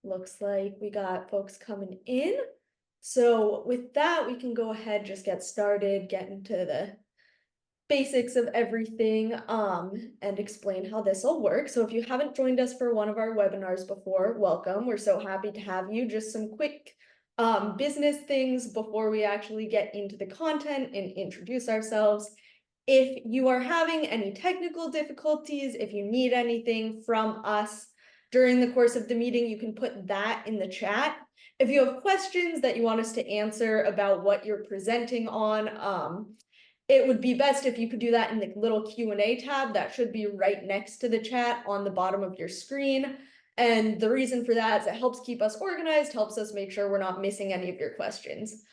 Looks like we got folks coming in. So with that, we can go ahead, just get started, get into the basics of everything, and explain how this will work. So if you haven't joined us for one of our webinars before, welcome. We're so happy to have you. Just some quick business things before we actually get into the content and introduce ourselves. If you are having any technical difficulties, if you need anything from us during the course of the meeting, you can put that in the chat. If you have questions that you want us to answer about what you're presenting on, it would be best if you could do that in the little Q&A tab that should be right next to the chat on the bottom of your screen. And the reason for that is it helps keep us organized, helps us make sure we're not missing any of your questions.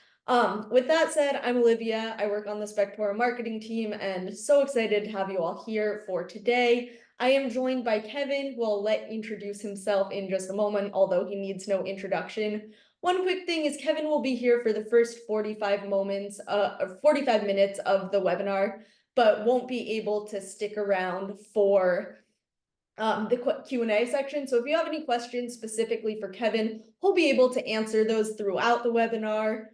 With that said, I'm Olivia. I work on the Spectora marketing team and so excited to have you all here for today. I am joined by Kevin, who I'll let introduce himself in just a moment, although he needs no introduction. One quick thing is Kevin will be here for the first 45 minutes of the webinar, but won't be able to stick around for the Q&A section. So if you have any questions specifically for Kevin, he'll be able to answer those throughout the webinar.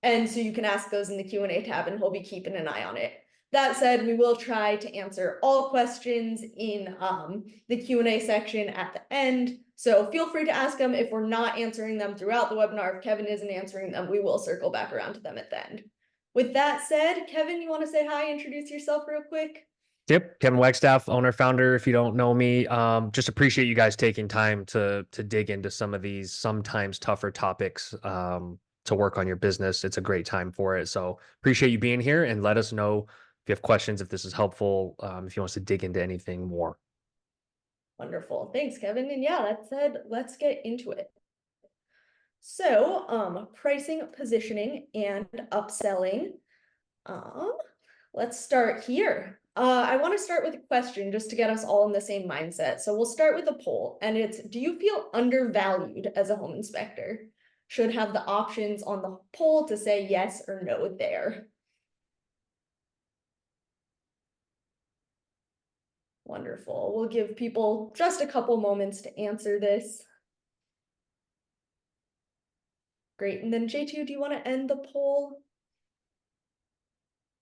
And so you can ask those in the Q&A tab and he'll be keeping an eye on it. That said, we will try to answer all questions in the Q&A section at the end. So feel free to ask them. If we're not answering them throughout the webinar, if Kevin isn't answering them, we will circle back around to them at the end. With that said, Kevin, you want to say hi, introduce yourself real quick? Yep, Kevin Wagstaff, owner, founder. If you don't know me, just appreciate you guys taking time to dig into some of these sometimes tougher topics to work on your business. It's a great time for it. So appreciate you being here, and let us know if you have questions, if this is helpful, if you want us to dig into anything more. Wonderful. Thanks, Kevin. And yeah, that said, let's get into it. So, pricing, positioning, and upselling. Let's start here. I want to start with a question just to get us all in the same mindset. So we'll start with a poll, and it's, do you feel undervalued as a home inspector? Should have the options on the poll to say yes or no there. Wonderful. We'll give people just a couple moments to answer this. Great. And then J2, do you want to end the poll?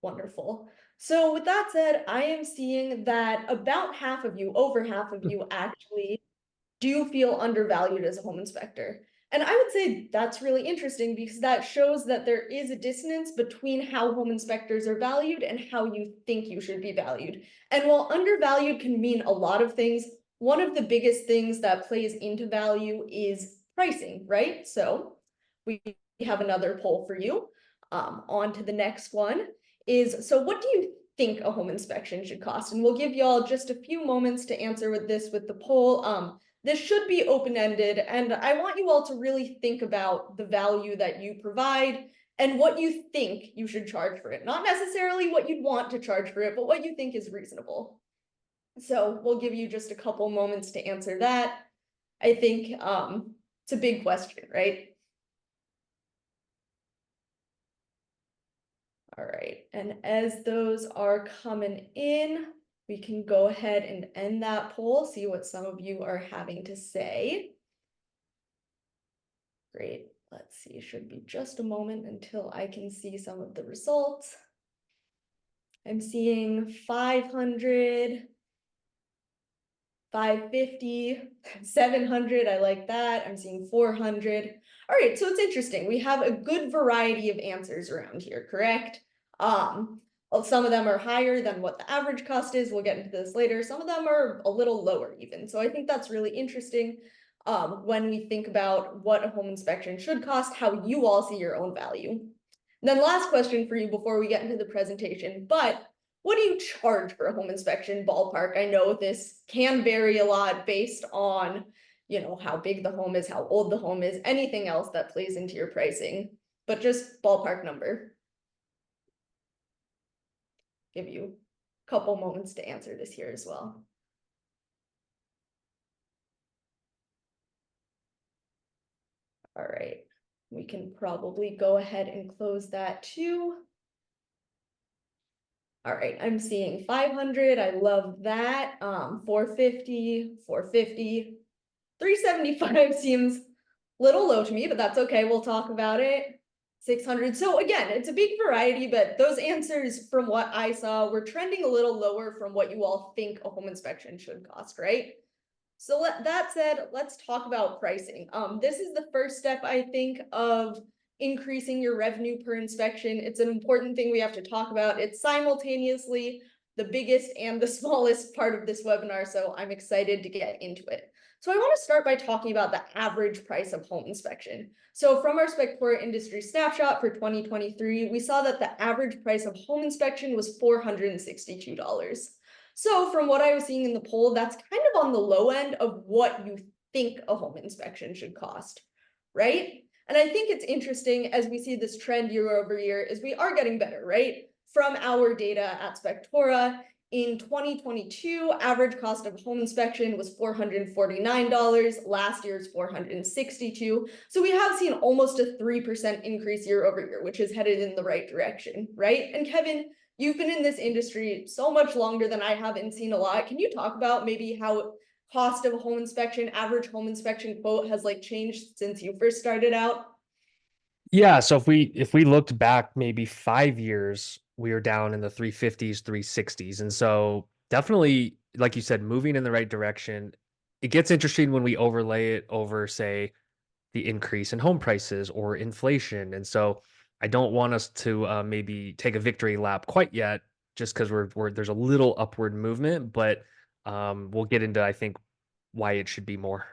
Wonderful. So with that said, I am seeing that about half of you, over half of you actually do feel undervalued as a home inspector. And I would say that's really interesting because that shows that there is a dissonance between how home inspectors are valued and how you think you should be valued. And while undervalued can mean a lot of things, one of the biggest things that plays into value is pricing, right? So we have another poll for you. On to the next one is, so what do you think a home inspection should cost? And we'll give y'all just a few moments to answer with the poll. This should be open-ended, and I want you all to really think about the value that you provide and what you think you should charge for it. Not necessarily what you'd want to charge for it, but what you think is reasonable. So we'll give you just a couple moments to answer that. I think it's a big question, right? All right, and as those are coming in, we can go ahead and end that poll, see what some of you are having to say. Great, let's see, should be just a moment until I can see some of the results. I'm seeing 500, 550, 700, I like that. I'm seeing 400. All right, so it's interesting. We have a good variety of answers around here, correct? Some of them are higher than what the average cost is. We'll get into this later. Some of them are a little lower even. So I think that's really interesting when we think about what a home inspection should cost, how you all see your own value. And then last question for you before we get into the presentation, but what do you charge for a home inspection ballpark? I know this can vary a lot based on, how big the home is, how old the home is, anything else that plays into your pricing, but just ballpark number. Give you a couple moments to answer this here as well. All right, we can probably go ahead and close that too. All right, I'm seeing 500. I love that. 450, 450. 375 seems a little low to me, but that's okay. We'll talk about it. 600. So again, it's a big variety, but those answers from what I saw were trending a little lower from what you all think a home inspection should cost, right? So that said, let's talk about pricing. This is the first step, I think, of increasing your revenue per inspection. It's an important thing we have to talk about. It's simultaneously the biggest and the smallest part of this webinar, so I'm excited to get into it. So I want to start by talking about the average price of home inspection. So from our Spectora industry snapshot for 2023, we saw that the average price of home inspection was $462. So from what I was seeing in the poll, that's kind of on the low end of what you think a home inspection should cost, right? And I think it's interesting as we see this trend year over year is we are getting better, right? From our data at Spectora, in 2022, average cost of home inspection was $449. Last year's $462. So we have seen almost a 3% increase year over year, which is headed in the right direction, right? And Kevin, you've been in this industry so much longer than I have and seen a lot. Can you talk about maybe how cost of a home inspection, average home inspection quote has like changed since you first started out? Yeah, so if we looked back maybe 5 years, we were down in the 350s, 360s. And so definitely, like you said, moving in the right direction. It gets interesting when we overlay it over, say, the increase in home prices or inflation. And so I don't want us to maybe take a victory lap quite yet, just because we're there's a little upward movement, but we'll get into, I think, why it should be more.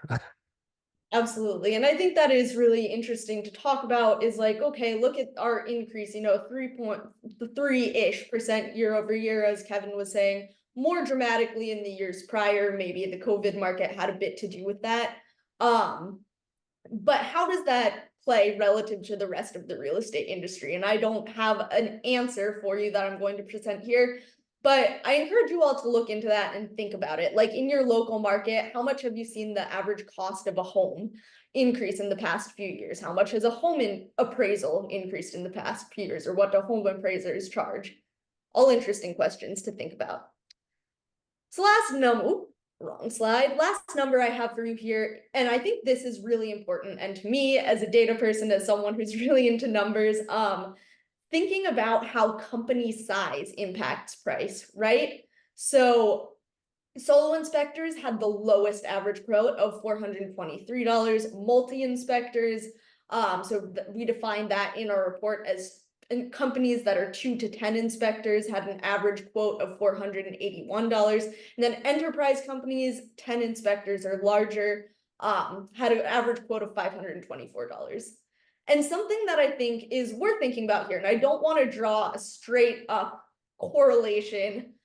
Absolutely. And I think that is really interesting to talk about is like, okay, look at our increase, 3.3-ish% year over year, as Kevin was saying, more dramatically in the years prior. Maybe the COVID market had a bit to do with that. But how does that play relative to the rest of the real estate industry? And I don't have an answer for you that I'm going to present here, but I encourage you all to look into that and think about it. Like in your local market, how much have you seen the average cost of a home increase in the past few years? How much has a home appraisal increased in the past few years, or what do home appraisers charge? All interesting questions to think about. So wrong slide. Last number I have for you here, and I think this is really important. And to me, as a data person, as someone who's really into numbers, thinking about how company size impacts price, right? So solo inspectors had the lowest average quote of $423. Multi-inspectors, we define that in our report as companies that are 2 to 10 inspectors had an average quote of $481. And then enterprise companies, 10 inspectors or larger, had an average quote of $524. And something that I think is worth thinking about here, and I don't want to draw a straight up correlation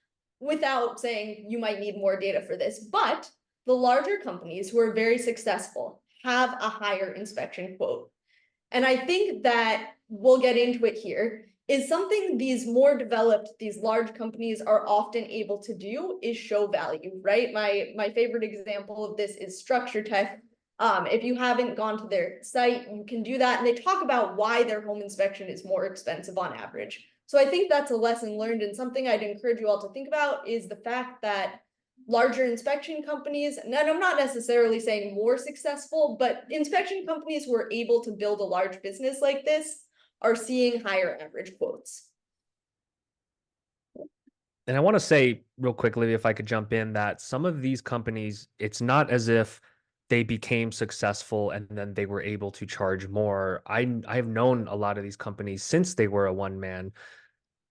without saying you might need more data for this, but the larger companies who are very successful have a higher inspection quote. And I think that we'll get into it here is something these more developed, these large companies are often able to do is show value, right? My favorite example of this is Structure Tech. If you haven't gone to their site, you can do that. And they talk about why their home inspection is more expensive on average. So I think that's a lesson learned, and something I'd encourage you all to think about is the fact that larger inspection companies, and I'm not necessarily saying more successful, but inspection companies who are able to build a large business like this are seeing higher average quotes. And I want to say real quickly, if I could jump in, that some of these companies, it's not as if they became successful and then they were able to charge more. I've known a lot of these companies since they were a one man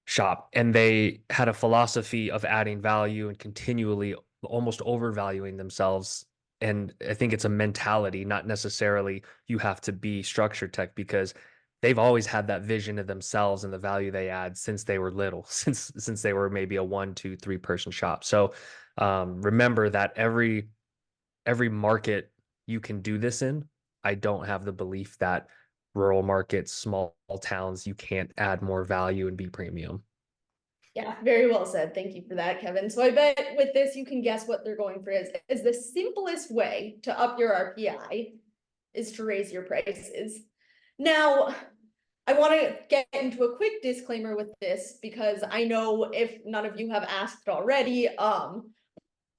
shop, and they had a philosophy of adding value and continually almost overvaluing themselves. And I think it's a mentality, not necessarily you have to be structured tech, because they've always had that vision of themselves and the value they add since they were little, since they were maybe a 1, 2, 3 person shop. So remember that every market you can do this in. I don't have the belief that rural markets, small towns, you can't add more value and be premium. Yeah, very well said. Thank you for that, Kevin. So I bet with this, you can guess what they're going for is the simplest way to up your RPI is to raise your prices. Now, I want to get into a quick disclaimer with this because I know if none of you have asked already,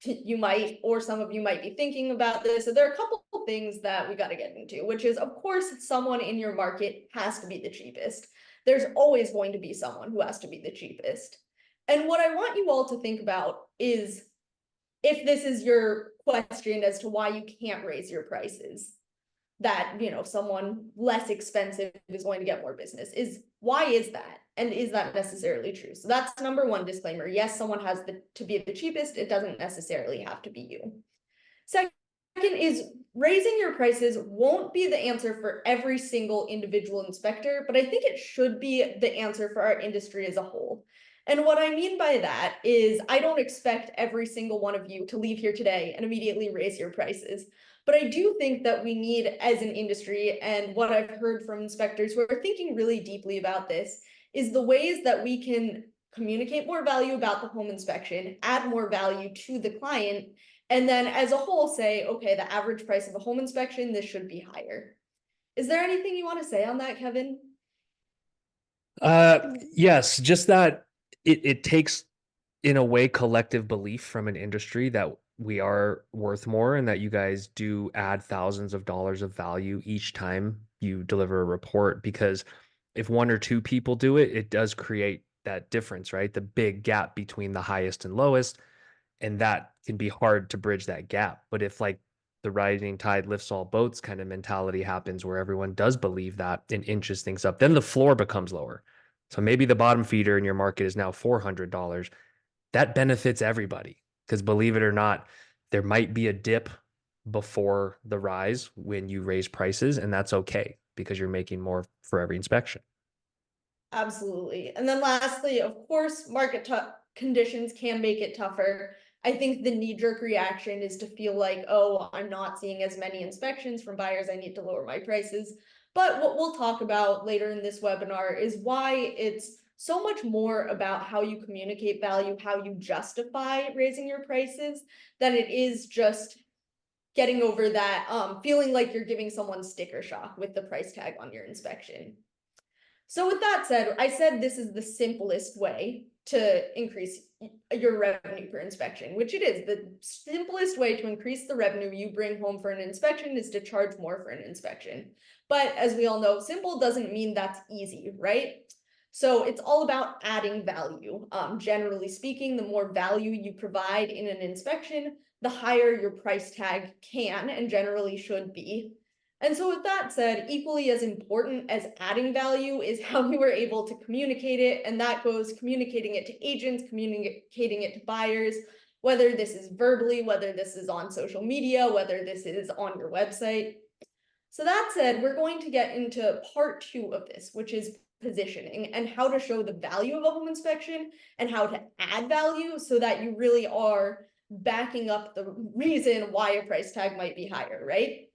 you might, or some of you might be thinking about this. So there are a couple of things that we got to get into, which is, of course, someone in your market has to be the cheapest. There's always going to be someone who has to be the cheapest. And what I want you all to think about is, if this is your question as to why you can't raise your prices, that, you know, someone less expensive is going to get more business, is why is that? And is that necessarily true? So that's number one disclaimer. Yes, someone has to be the cheapest. It doesn't necessarily have to be you. Second is, raising your prices won't be the answer for every single individual inspector, but I think it should be the answer for our industry as a whole. And what I mean by that is, I don't expect every single one of you to leave here today and immediately raise your prices. But I do think that we need, as an industry, and what I've heard from inspectors who are thinking really deeply about this, is the ways that we can communicate more value about the home inspection, add more value to the client, and then as a whole say, okay, the average price of a home inspection, this should be higher. Is there anything you want to say on that, Kevin? Yes, just that it takes, in a way, collective belief from an industry that we are worth more and that you guys do add thousands of dollars of value each time you deliver a report. Because if one or two people do it, it does create that difference, right? The big gap between the highest and lowest. And that can be hard to bridge that gap. But if, like, the rising tide lifts all boats kind of mentality happens where everyone does believe that and inches things up, then the floor becomes lower. So maybe the bottom feeder in your market is now $400. That benefits everybody, because believe it or not, there might be a dip before the rise when you raise prices, and that's okay because you're making more for every inspection. Absolutely. And then lastly, of course, market conditions can make it tougher. I think the knee-jerk reaction is to feel like, oh, I'm not seeing as many inspections from buyers, I need to lower my prices. But what we'll talk about later in this webinar is why it's so much more about how you communicate value, how you justify raising your prices, than it is just getting over that feeling like you're giving someone sticker shock with the price tag on your inspection. So with that said, I said this is the simplest way to increase your revenue per inspection, which it is. The simplest way to increase the revenue you bring home for an inspection is to charge more for an inspection. But as we all know, simple doesn't mean that's easy, right? So it's all about adding value. Generally speaking, the more value you provide in an inspection, the higher your price tag can and generally should be. And so with that said, equally as important as adding value is how we were able to communicate it. And that goes communicating it to agents, communicating it to buyers, whether this is verbally, whether this is on social media, whether this is on your website. So that said, we're going to get into part 2 of this, which is positioning and how to show the value of a home inspection and how to add value so that you really are backing up the reason why a price tag might be higher, right?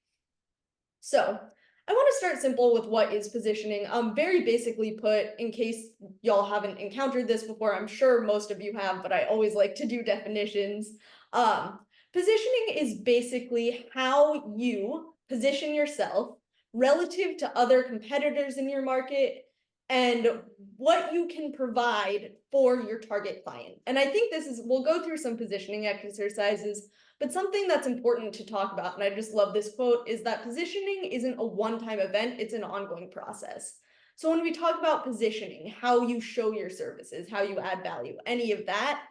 So I want to start simple with what is positioning. Very basically put, in case y'all haven't encountered this before, I'm sure most of you have, but I always like to do definitions. Positioning is basically how you position yourself relative to other competitors in your market and what you can provide for your target client. And I think we'll go through some positioning exercises. But something that's important to talk about, and I just love this quote, is that positioning isn't a one-time event, it's an ongoing process. So when we talk about positioning, how you show your services, how you add value, any of that,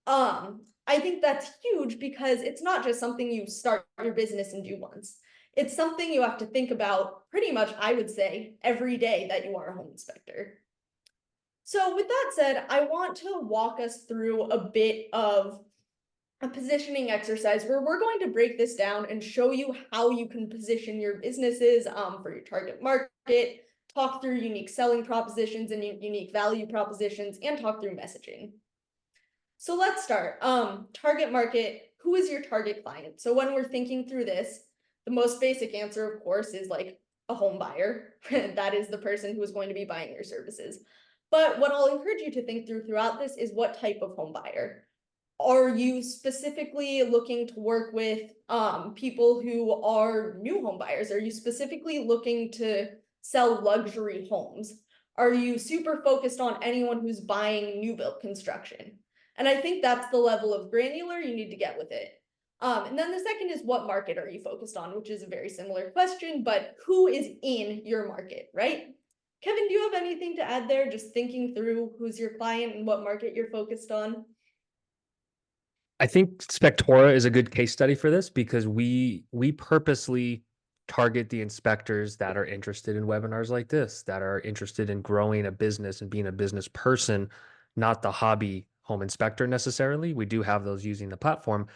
I think that's huge because it's not just something you start your business and do once. It's something you have to think about pretty much, I would say, every day that you are a home inspector. So with that said, I want to walk us through a bit of a positioning exercise where we're going to break this down and show you how you can position your businesses for your target market, talk through unique selling propositions and unique value propositions, and talk through messaging. So let's start. Target market, who is your target client? So when we're thinking through this, the most basic answer, of course, is like a home buyer. That is the person who is going to be buying your services. But what I'll encourage you to think throughout this is, what type of home buyer? Are you specifically looking to work with people who are new home buyers? Are you specifically looking to sell luxury homes? Are you super focused on anyone who's buying new build construction? And I think that's the level of granular you need to get with it. And then the second is, what market are you focused on, which is a very similar question, but who is in your market, right? Kevin, do you have anything to add there? Just thinking through who's your client and what market you're focused on. I think Spectora is a good case study for this because we purposely target the inspectors that are interested in webinars like this, that are interested in growing a business and being a business person, not the hobby home inspector necessarily. We do have those using the platform,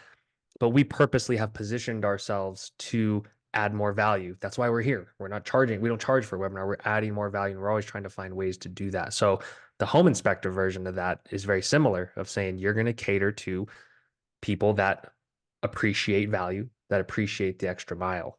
but we purposely have positioned ourselves to add more value. That's why we're here. We're not charging. We don't charge for a webinar. We're adding more value, and we're always trying to find ways to do that. So the home inspector version of that is very similar, of saying you're going to cater to people that appreciate value, that appreciate the extra mile.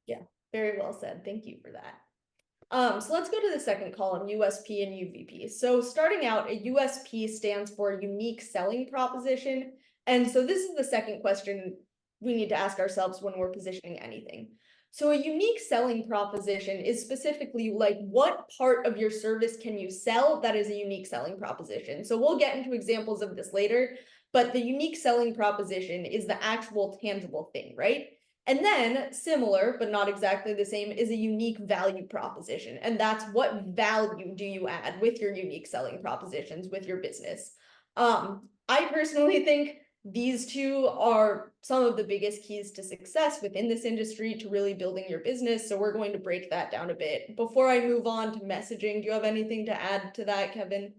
Yeah, very well said. Thank you for that. So let's go to the second column, USP and UVP. So starting out, a USP stands for unique selling proposition. And so this is the second question we need to ask ourselves when we're positioning anything. So a unique selling proposition is specifically like, what part of your service can you sell that is a unique selling proposition? So we'll get into examples of this later, but the unique selling proposition is the actual tangible thing, right? And then similar, but not exactly the same, is a unique value proposition. And that's, what value do you add with your unique selling propositions with your business? I personally think these two are some of the biggest keys to success within this industry to really building your business. So we're going to break that down a bit. Before I move on to messaging, do you have anything to add to that, Kevin?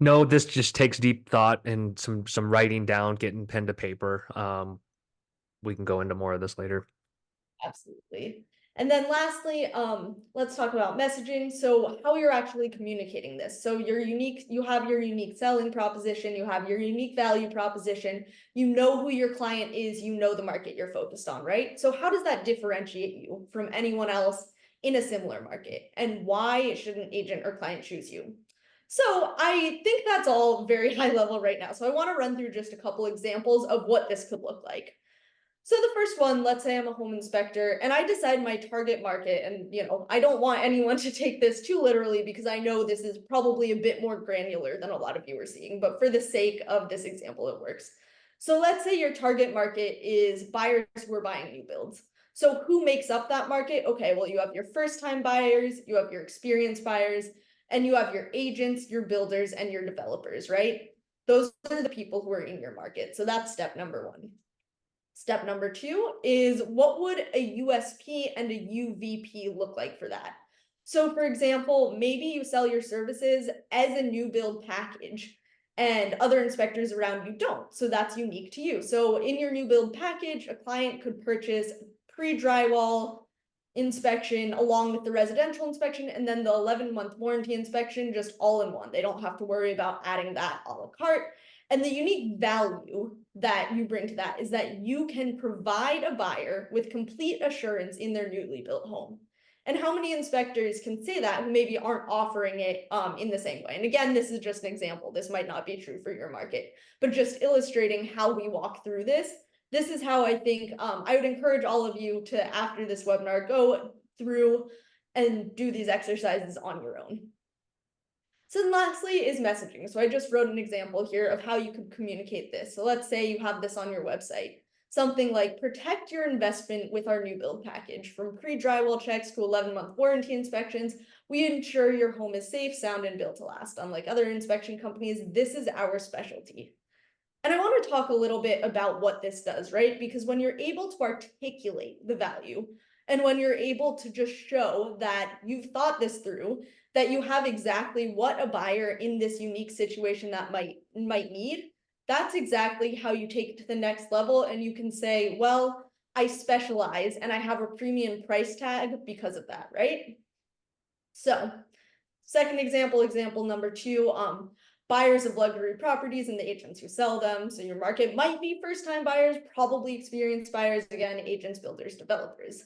No, this just takes deep thought and some writing down, getting pen to paper. We can go into more of this later. Absolutely. And then lastly, let's talk about messaging. So how you're actually communicating this. So you have your unique selling proposition, you have your unique value proposition, you know who your client is, you know the market you're focused on, right? So how does that differentiate you from anyone else in a similar market? And why should an agent or client choose you? So I think that's all very high level right now. So I want to run through just a couple examples of what this could look like. So the first one, let's say I'm a home inspector and I decide my target market, and I don't want anyone to take this too literally because I know this is probably a bit more granular than a lot of you are seeing, but for the sake of this example, it works. So let's say your target market is buyers who are buying new builds. So who makes up that market? Okay, well, you have your first-time buyers, you have your experienced buyers, and you have your agents, your builders, and your developers, right? Those are the people who are in your market. So that's step number one. Step number two is, what would a USP and a UVP look like for that? So for example, maybe you sell your services as a new build package and other inspectors around you don't. So that's unique to you. So in your new build package, a client could purchase pre-drywall inspection along with the residential inspection and then the 11-month warranty inspection just all in one. They don't have to worry about adding that a la carte. And the unique value that you bring to that is that you can provide a buyer with complete assurance in their newly built home. And how many inspectors can say that who maybe aren't offering it in the same way? And again, this is just an example. This might not be true for your market, but just illustrating how we walk through this. This is how I think I would encourage all of you to, after this webinar, go through and do these exercises on your own. So then lastly is messaging. So I just wrote an example here of how you could communicate this. So let's say you have this on your website. Something like, protect your investment with our new build package. From pre-drywall checks to 11-month warranty inspections, we ensure your home is safe, sound, and built to last. Unlike other inspection companies, this is our specialty. And I want to talk a little bit about what this does, right? Because when you're able to articulate the value and when you're able to just show that you've thought this through, that you have exactly what a buyer in this unique situation that might need, that's exactly how you take it to the next level. And you can say, well, I specialize and I have a premium price tag because of that, right? So second example number two, buyers of luxury properties and the agents who sell them. So your market might be first-time buyers, probably experienced buyers, again, agents, builders, developers.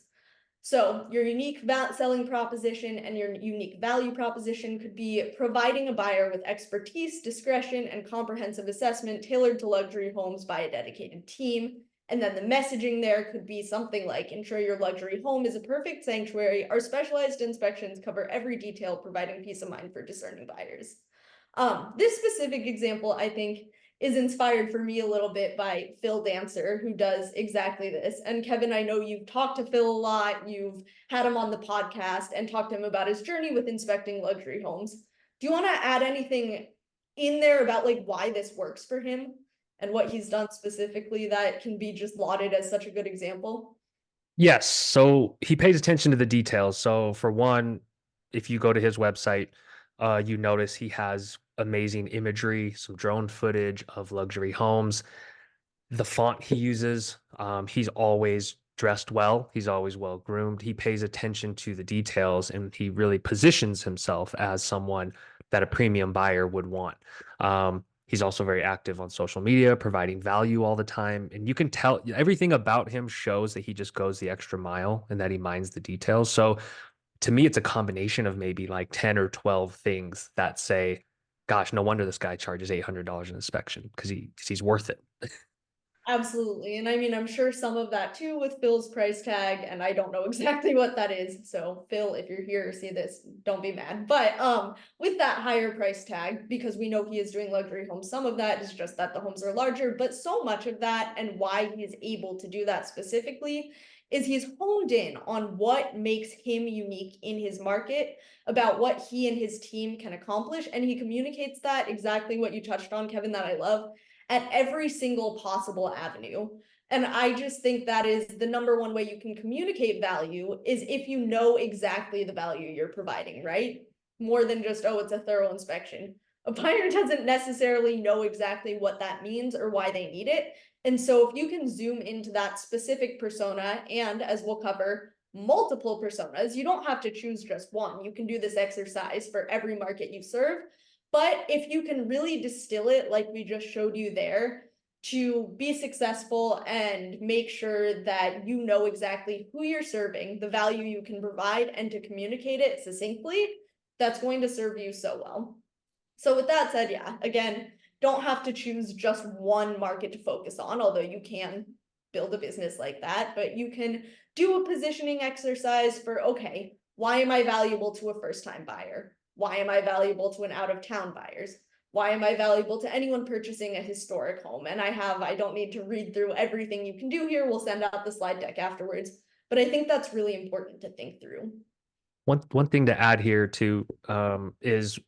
So your unique selling proposition and your unique value proposition could be providing a buyer with expertise, discretion, and comprehensive assessment tailored to luxury homes by a dedicated team. And then the messaging there could be something like, ensure your luxury home is a perfect sanctuary. Our specialized inspections cover every detail, providing peace of mind for discerning buyers. This specific example, I think, is inspired for me a little bit by Phil Dancer, who does exactly this. And Kevin, I know you've talked to Phil a lot. You've had him on the podcast and talked to him about his journey with inspecting luxury homes. Do you want to add anything in there about like why this works for him and what he's done specifically that can be just lauded as such a good example? Yes. So he pays attention to the details. So for one, if you go to his website, you notice he has amazing imagery, some drone footage of luxury homes. The font he uses, he's always dressed well. He's always well groomed. He pays attention to the details and he really positions himself as someone that a premium buyer would want. He's also very active on social media, providing value all the time. And you can tell everything about him shows that he just goes the extra mile and that he minds the details. So to me, it's a combination of maybe like 10 or 12 things that say, gosh, no wonder this guy charges $800 an inspection because he's worth it. Absolutely. And I mean, I'm sure some of that too with Phil's price tag, and I don't know exactly what that is. So Phil, if you're here, see this, don't be mad. But with that higher price tag, because we know he is doing luxury homes, some of that is just that the homes are larger, but so much of that and why he is able to do that specifically is he's honed in on what makes him unique in his market, about what he and his team can accomplish. And he communicates that exactly what you touched on, Kevin, that I love at every single possible avenue. And I just think that is the number one way you can communicate value is if you know exactly the value you're providing, right? More than just, oh, it's a thorough inspection. A buyer doesn't necessarily know exactly what that means or why they need it. And so if you can zoom into that specific persona, and as we'll cover, multiple personas, you don't have to choose just one. You can do this exercise for every market you serve. But if you can really distill it, like we just showed you there, to be successful and make sure that you know exactly who you're serving, the value you can provide, and to communicate it succinctly, that's going to serve you so well. So with that said, yeah, again, don't have to choose just one market to focus on, although you can build a business like that, but you can do a positioning exercise for, okay, why am I valuable to a first-time buyer? Why am I valuable to an out-of-town buyers? Why am I valuable to anyone purchasing a historic home? And I don't need to read through everything you can do here. We'll send out the slide deck afterwards. But I think that's really important to think through. One thing to add here too is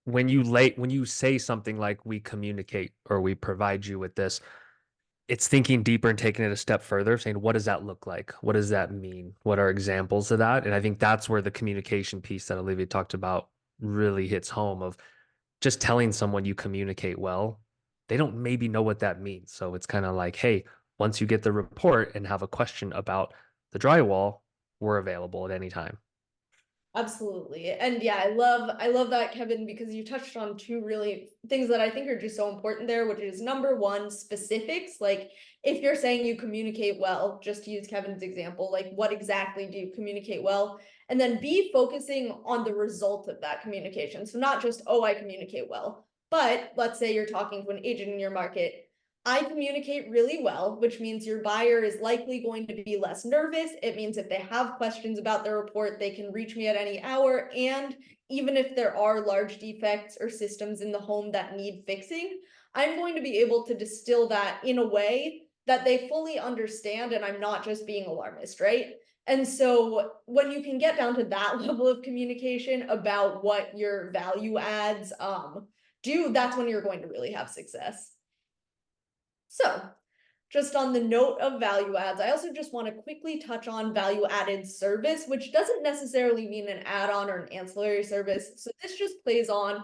when you say something like we communicate or we provide you with this, it's thinking deeper and taking it a step further, saying what does that look like? What does that mean? What are examples of that? And I think that's where the communication piece that Olivia talked about really hits home of just telling someone you communicate well. They don't maybe know what that means. So it's kind of like, hey, once you get the report and have a question about the drywall, we're available at any time. Absolutely. And yeah, I love that, Kevin, because you touched on two really things that I think are just so important there, which is number one, specifics. Like if you're saying you communicate well, just to use Kevin's example, like what exactly do you communicate well? And then B, focusing on the result of that communication. So not just, oh, I communicate well, but let's say you're talking to an agent in your market. I communicate really well, which means your buyer is likely going to be less nervous. It means if they have questions about their report, they can reach me at any hour. And even if there are large defects or systems in the home that need fixing, I'm going to be able to distill that in a way that they fully understand. And I'm not just being alarmist, right? And so when you can get down to that level of communication about what your value adds do, that's when you're going to really have success. So, just on the note of value adds, I also just want to quickly touch on value added service, which doesn't necessarily mean an add-on or an ancillary service. So this just plays on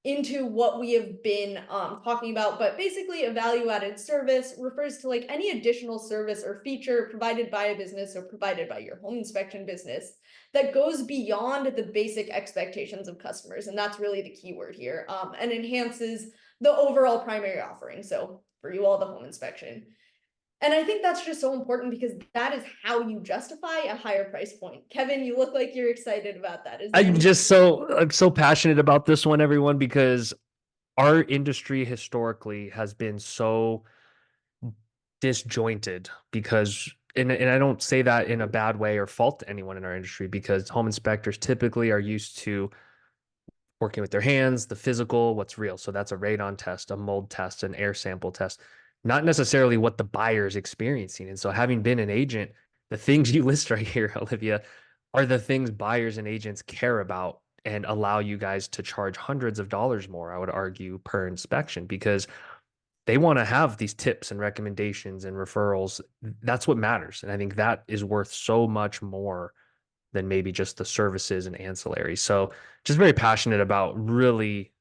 into what we have been talking about, but basically a value added service refers to like any additional service or feature provided by a business or provided by your home inspection business that goes beyond the basic expectations of customers. And that's really the key word here, and enhances the overall primary offering. So for you all, the home inspection. And I think that's just so important because that is how you justify a higher price point. Kevin, you look like you're excited about that. Is there anything? I'm so passionate about this one, everyone, because our industry historically has been so disjointed because and I don't say that in a bad way or fault anyone in our industry because home inspectors typically are used to working with their hands, the physical, what's real. So that's a radon test, a mold test, an air sample test, not necessarily what the buyer is experiencing. And so having been an agent, the things you list right here, Olivia, are the things buyers and agents care about and allow you guys to charge hundreds of dollars more, I would argue, per inspection, because they want to have these tips and recommendations and referrals. That's what matters. And I think that is worth so much more than maybe just the services and ancillary. So just very passionate about really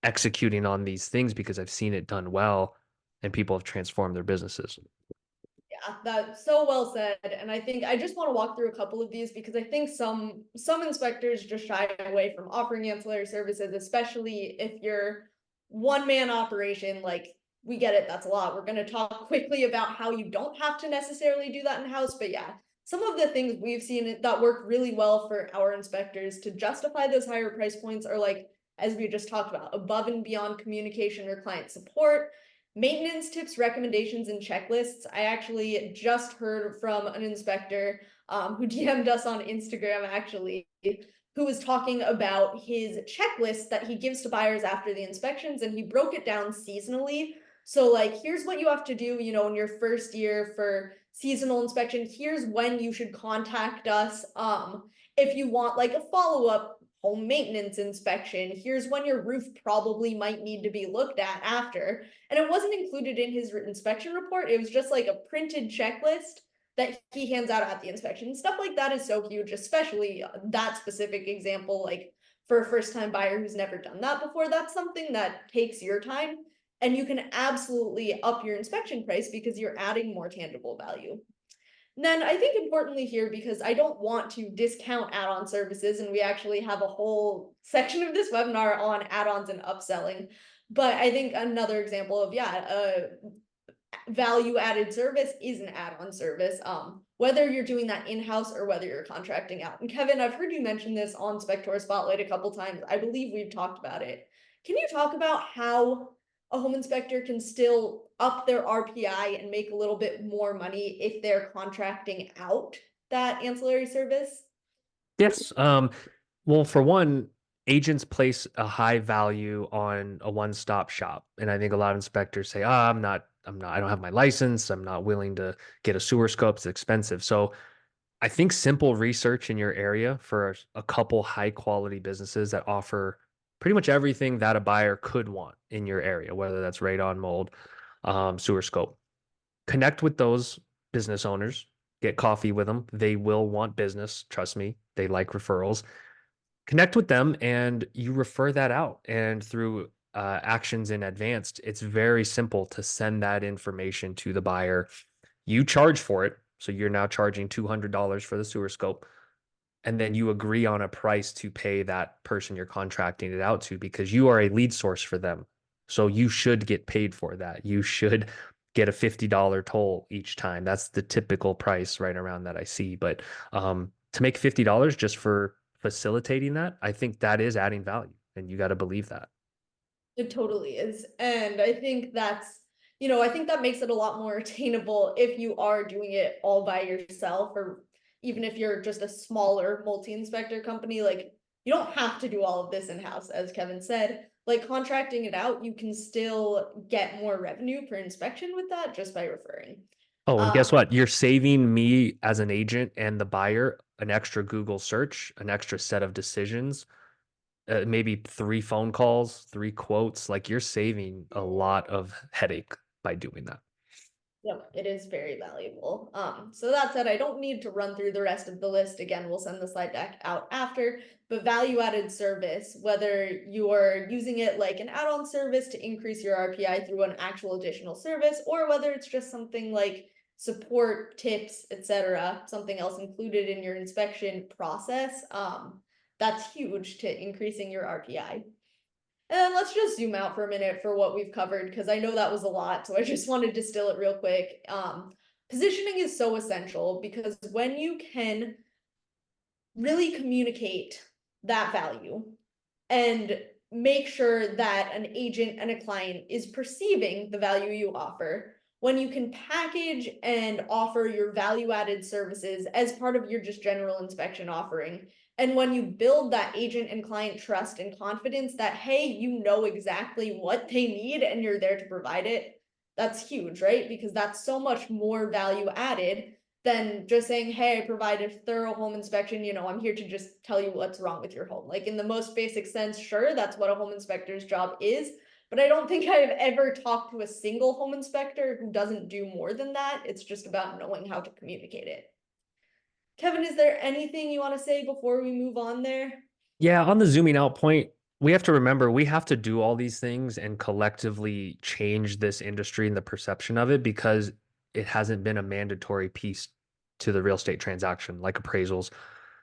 executing on these things because I've seen it done well and people have transformed their businesses. Yeah, that's so well said. And I think I just want to walk through a couple of these because I think some inspectors just shy away from offering ancillary services, especially if you're one man operation. Like, we get it, that's a lot. We're going to talk quickly about how you don't have to necessarily do that in house, but yeah, some of the things we've seen that work really well for our inspectors to justify those higher price points are like, as we just talked about, above and beyond communication or client support, maintenance tips, recommendations, and checklists. I actually just heard from an inspector who DM'd us on Instagram, actually, who was talking about his checklist that he gives to buyers after the inspections, and he broke it down seasonally. So, like, here's what you have to do, you know, in your first year for seasonal inspection. Here's when you should contact us. If you want like a follow-up home maintenance inspection, here's when your roof probably might need to be looked at after. And it wasn't included in his inspection report. It was just like a printed checklist that he hands out at the inspection. Stuff like that is so huge, especially that specific example. Like, for a first time buyer who's never done that before, that's something that takes your time, and you can absolutely up your inspection price because you're adding more tangible value. And then I think importantly here, because I don't want to discount add-on services, and we actually have a whole section of this webinar on add-ons and upselling. But I think another example of, yeah, a value-added service is an add-on service, whether you're doing that in-house or whether you're contracting out. And Kevin, I've heard you mention this on Spector Spotlight a couple times. I believe we've talked about it. Can you talk about how a home inspector can still up their RPI and make a little bit more money if they're contracting out that ancillary service? Yes. Well, for one, agents place a high value on a one-stop shop. And I think a lot of inspectors say, I don't have my license. I'm not willing to get a sewer scope. It's expensive. So I think simple research in your area for a couple high quality businesses that offer pretty much everything that a buyer could want in your area, whether that's radon, mold, sewer scope. Connect with those business owners, get coffee with them. They will want business. Trust me, they like referrals. Connect with them and you refer that out. And through actions in advanced, it's very simple to send that information to the buyer. You charge for it. So you're now charging $200 for the sewer scope. And then you agree on a price to pay that person you're contracting it out to because you are a lead source for them. So you should get paid for that. You should get a $50 toll each time. That's the typical price right around that I see. But to make $50 just for facilitating that, I think that is adding value and you got to believe that. It totally is. And I think that's, you know, I think that makes it a lot more attainable if you are doing it all by yourself, or even if you're just a smaller multi-inspector company. Like, you don't have to do all of this in-house, as Kevin said. Like, contracting it out, you can still get more revenue per inspection with that just by referring. Oh, and guess Um, what? You're saving me as an agent and the buyer an extra Google search, an extra set of decisions, maybe three phone calls, three quotes. Like you're saving a lot of headache by doing that. Yep, it is very valuable. So that said, I don't need to run through the rest of the list. Again, we'll send the slide deck out after, but value-added service, whether you're using it like an add-on service to increase your RPI through an actual additional service, or whether it's just something like support, tips, etc., something else included in your inspection process, that's huge to increasing your RPI. And let's just zoom out for a minute for what we've covered, because I know that was a lot, so I just want to distill it real quick. Positioning is so essential because when you can really communicate that value and make sure that an agent and a client is perceiving the value you offer, when you can package and offer your value-added services as part of your just general inspection offering. And when you build that agent and client trust and confidence that, hey, you know exactly what they need and you're there to provide it, that's huge, right? Because that's so much more value added than just saying, hey, I provide a thorough home inspection. I'm here to just tell you what's wrong with your home. Like in the most basic sense, sure, that's what a home inspector's job is. But I don't think I've ever talked to a single home inspector who doesn't do more than that. It's just about knowing how to communicate it. Kevin, is there anything you want to say before we move on there? Yeah, on the zooming out point, we have to remember we have to do all these things and collectively change this industry and the perception of it because it hasn't been a mandatory piece to the real estate transaction, like appraisals,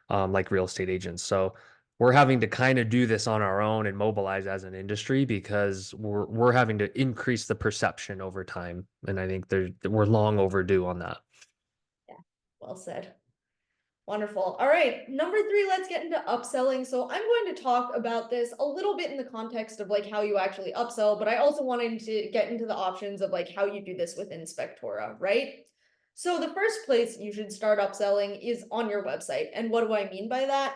like real estate agents. So we're having to kind of do this on our own and mobilize as an industry because we're having to increase the perception over time. And I think we're long overdue on that. Yeah, well said. Wonderful. All right, number 3, let's get into upselling. So I'm going to talk about this a little bit in the context of like how you actually upsell, but I also wanted to get into the options of like how you do this with Inspectora, right? So the first place you should start upselling is on your website. And what do I mean by that?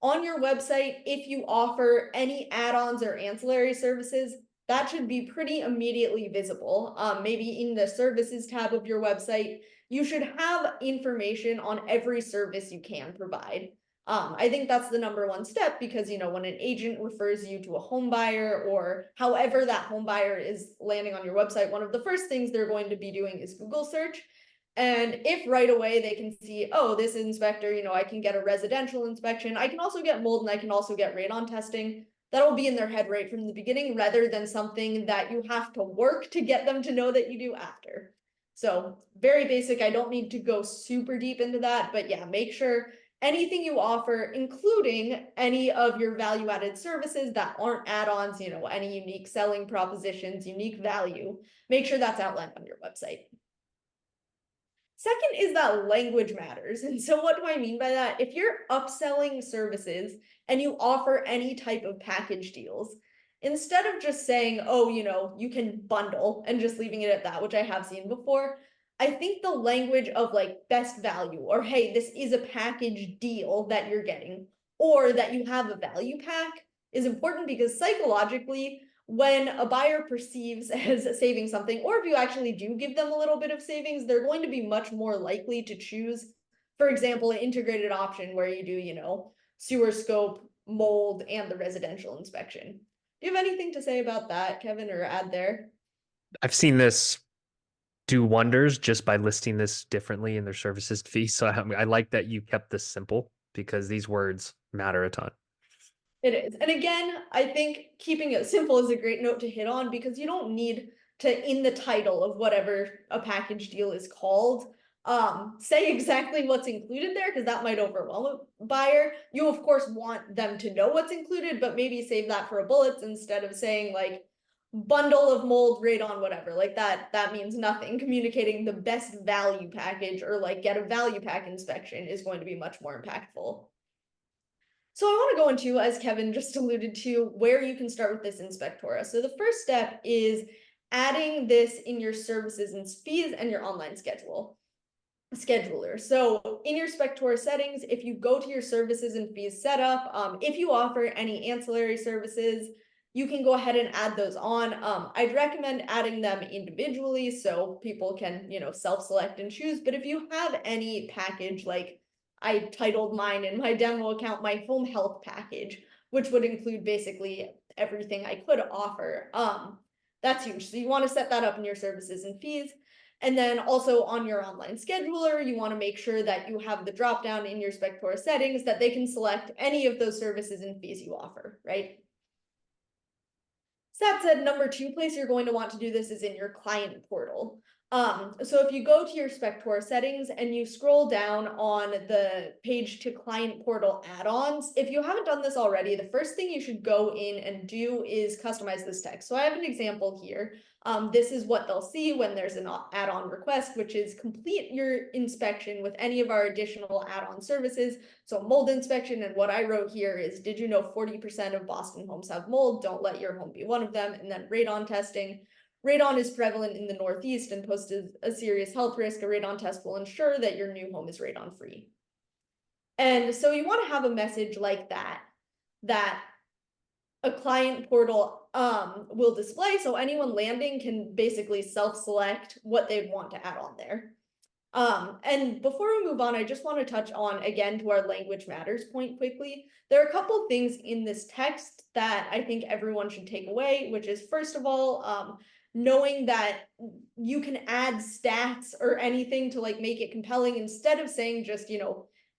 On your website, if you offer any add-ons or ancillary services, that should be pretty immediately visible. Maybe in the services tab of your website, you should have information on every service you can provide. I think that's the number one step because when an agent refers you to a home buyer or however that home buyer is landing on your website, one of the first things they're going to be doing is Google search. And if right away they can see, oh, this inspector, I can get a residential inspection, I can also get mold, and I can also get radon testing, that'll be in their head right from the beginning rather than something that you have to work to get them to know that you do after. So very basic. I don't need to go super deep into that, but yeah, make sure anything you offer, including any of your value-added services that aren't add-ons, any unique selling propositions, unique value, make sure that's outlined on your website. Second is that language matters. And so what do I mean by that? If you're upselling services and you offer any type of package deals, instead of just saying, oh, you can bundle and just leaving it at that, which I have seen before, I think the language of like best value or hey, this is a package deal that you're getting or that you have a value pack is important because psychologically, when a buyer perceives as saving something, or if you actually do give them a little bit of savings, they're going to be much more likely to choose, for example, an integrated option where you do, sewer scope, mold, and the residential inspection. Do you have anything to say about that, Kevin, or add there? I've seen this do wonders just by listing this differently in their services fee. So I like that you kept this simple because these words matter a ton. It is. And again, I think keeping it simple is a great note to hit on because you don't need to, in the title of whatever a package deal is called, say exactly what's included there because that might overwhelm a buyer. You of course want them to know what's included, but maybe save that for a bullet instead of saying like bundle of mold radon whatever. Like that means nothing. Communicating the best value package or like get a value pack inspection is going to be much more impactful. So I want to go into, as Kevin just alluded to, where you can start with this Inspectora. So the first step is adding this in your services and fees and your online scheduler. So in your Spectora settings, if you go to your services and fees setup, if you offer any ancillary services, you can go ahead and add those on. I'd recommend adding them individually so people can, self-select and choose. But if you have any package like I titled mine in my demo account, my home health package, which would include basically everything I could offer. That's huge. So you want to set that up in your services and fees. And then also on your online scheduler, you want to make sure that you have the drop down in your Spectora settings that they can select any of those services and fees you offer, right? So that said, number 2 place you're going to want to do this is in your client portal. So if you go to your Spectora settings and you scroll down on the page to client portal add-ons, if you haven't done this already, the first thing you should go in and do is customize this text. So I have an example here. This is what they'll see when there's an add-on request, which is complete your inspection with any of our additional add-on services. So mold inspection, and what I wrote here is, did you know 40% of Boston homes have mold? Don't let your home be one of them. And then radon testing. radon is prevalent in the Northeast and poses a serious health risk. A radon test will ensure that your new home is radon free. And so you want to have a message like that, that a client portal will display, so anyone landing can basically self-select what they want to add on there. And before we move on, I just want to touch on, again, to our language matters point quickly. There are a couple things in this text that I think everyone should take away, which is, first of all, knowing that you can add stats or anything to like make it compelling, instead of saying just,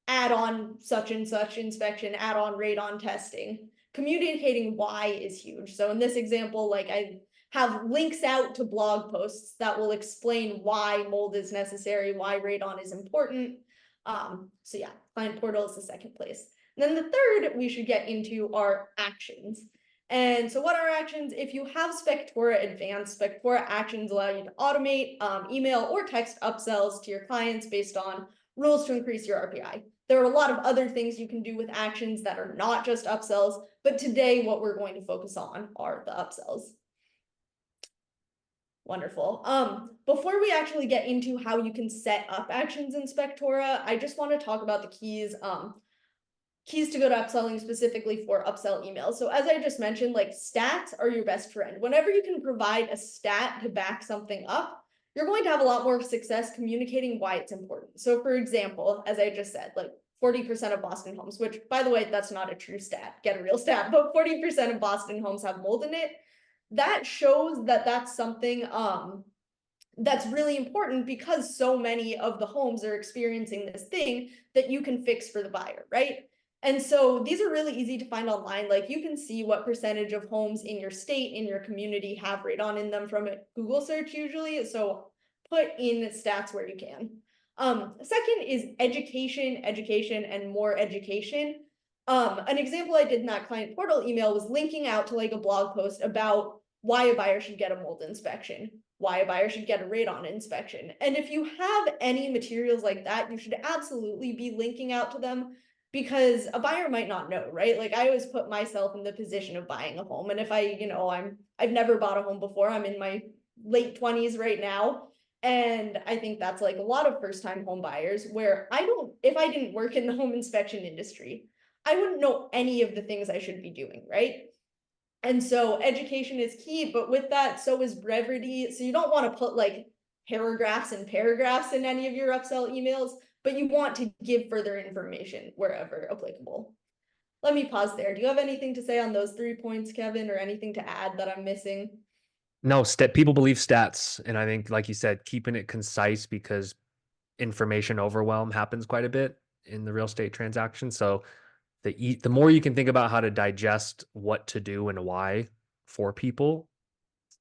add on such and such inspection, add on radon testing. Communicating why is huge. So in this example, like I have links out to blog posts that will explain why mold is necessary, why radon is important. So yeah, client portal is the second place. And then the third we should get into are actions. And so what are actions? If you have Spectora Advanced, Spectora Actions allow you to automate email or text upsells to your clients based on rules to increase your RPI. There are a lot of other things you can do with actions that are not just upsells, but today what we're going to focus on are the upsells. Wonderful. Before we actually get into how you can set up actions in Spectora, I just want to talk about the keys. Keys to good upselling specifically for upsell emails. So as I just mentioned, like stats are your best friend. Whenever you can provide a stat to back something up, you're going to have a lot more success communicating why it's important. So for example, as I just said, like 40% of Boston homes, which by the way, that's not a true stat, get a real stat, but 40% of Boston homes have mold in it. That shows that that's something that's really important, because so many of the homes are experiencing this thing that you can fix for the buyer, right? And so these are really easy to find online. Like you can see what percentage of homes in your state, in your community have radon in them from a Google search usually. So put in stats where you can. Second is education, and more education. An example I did in that client portal email was linking out to like a blog post about why a buyer should get a mold inspection, why a buyer should get a radon inspection. And if you have any materials like that, you should absolutely be linking out to them, because a buyer might not know, right? Like I always put myself in the position of buying a home. And if I've never bought a home before, I'm in my late 20s right now. And I think that's like a lot of first-time home buyers, where if I didn't work in the home inspection industry, I wouldn't know any of the things I should be doing, right? And so education is key, but with that, so is brevity. So you don't want to put like paragraphs and paragraphs in any of your upsell emails, but you want to give further information wherever applicable. Let me pause there. Do you have anything to say on those 3 points, Kevin, or anything to add that I'm missing? No, people believe stats, and I think, like you said, keeping it concise, because information overwhelm happens quite a bit in the real estate transaction. So the more you can think about how to digest what to do and why for people,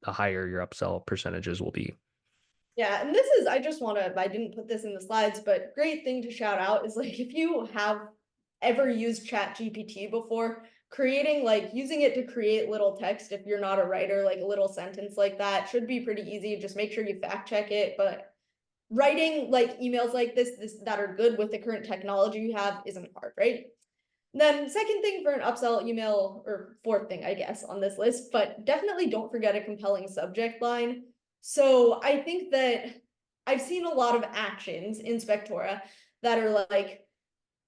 the higher your upsell percentages will be. Yeah, and I didn't put this in the slides, but great thing to shout out is like if you have ever used Chat GPT before, using it to create little text, if you're not a writer, like a little sentence like that should be pretty easy. Just make sure you fact check it. But writing like emails like this that are good with the current technology you have isn't hard, right? Then second thing for an upsell email, or fourth thing, I guess, on this list, but definitely don't forget a compelling subject line. So I think that I've seen a lot of actions in Spectora that are like,